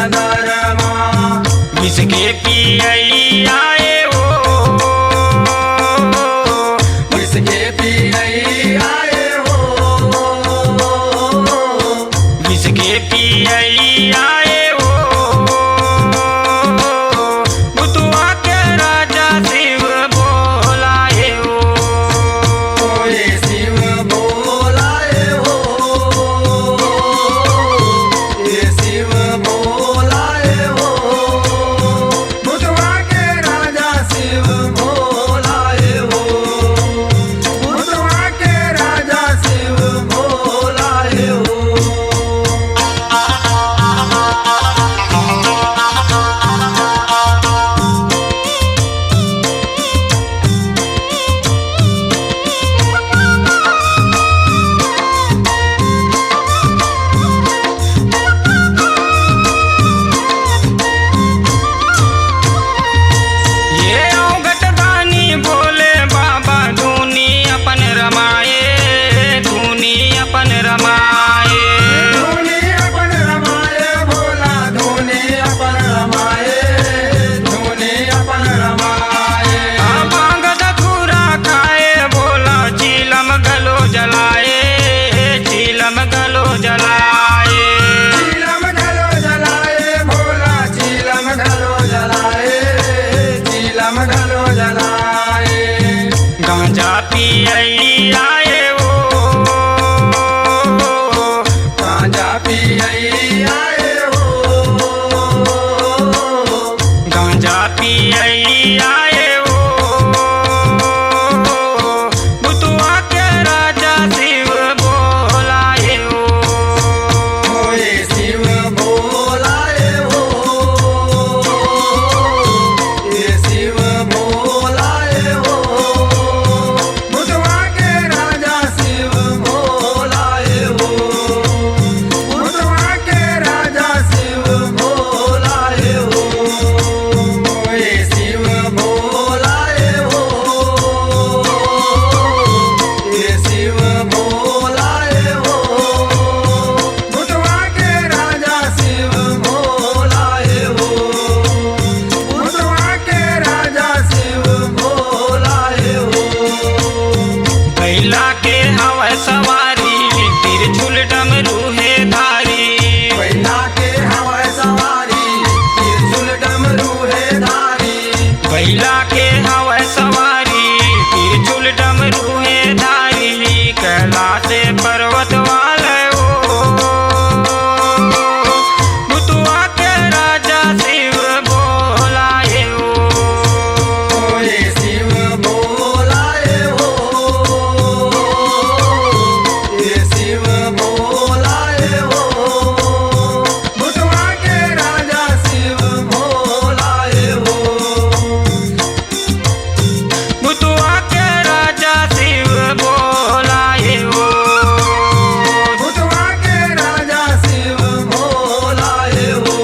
नरमा। विष के पियई आए हो, विष के पियई आए हो, विष के पियई आए हो, बुतुआ के राजा शिव बोलाए हो। ये शिव बोलाए हो, ये शिव बोलाए हो, बुतवा के राजा शिव बोलाए हो, बुतवा के राजा शिव बोलाए हो। ये अवगत दानी बोले बाबा धूनी अपन रमाए, धूनी अपन रमाए। धूनी अपन रमाए भोला, धूनी अपन रमाए, धूनी अपन रमाए। भांग धतूरा खाए बोला चीलम गलो जलाए, चीलम गलो जलाए। चीलम ढलो जलाए भोला, चीलम ढलो जलाए, चीलम ढलो जलाए। गांजा पियई आए हो, गांजा पियई आए हो, गांजा पियई आए हो, बुतुआ के राजा शिव बोलाए हो। ये शिव बोलाए हो, ये शिव बोलाए हो, बुतवा के राजा शिव बोलाए हो, बुतवा के राजा शिव बोलाए हो। ये शिव बोलाए हो, ये शिव बोलाए हो, बुतवा के राजा शिव बोलाए हो, बुतवा के राजा शिव बोलाए हो। कैला के हवा सवारी तिरछुल डमरू है धारी, बैला के हवा सवारी, त्रिशूल डमरू है धारी। कैला के हवा सवारी तिरछुल डमरू है धारी। कैलाश पर्वत वाले हो, बुतुआ के राजा शिव बोलाए हो। ये शिव बोलाए हो, ये शिव बोलाए हो, बुतवा के राजा शिव बोलाए हो, बुतुआ के राजा शिव बोलाए हो। बुतवा के राजा शिव बोलाए हो,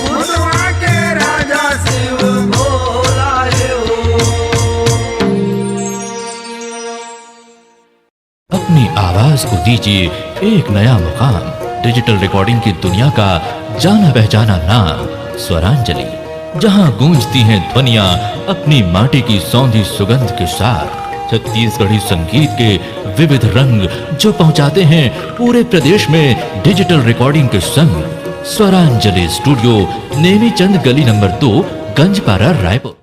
बुतवा के राजा शिव बोलाए हो। अपनी आवाज को दीजिए एक नया मुकाम। डिजिटल रिकॉर्डिंग की दुनिया का जाना पहचाना नाम स्वरांजलि, जहां गूंजती हैं ध्वनियां अपनी माटी की सौंधी सुगंध के साथ। छत्तीसगढ़ी संगीत के विविध रंग जो पहुंचाते हैं पूरे प्रदेश में डिजिटल रिकॉर्डिंग के संग। स्वरांजलि स्टूडियो, नेमीचंद गली नंबर 2, गंजपारा, रायपुर।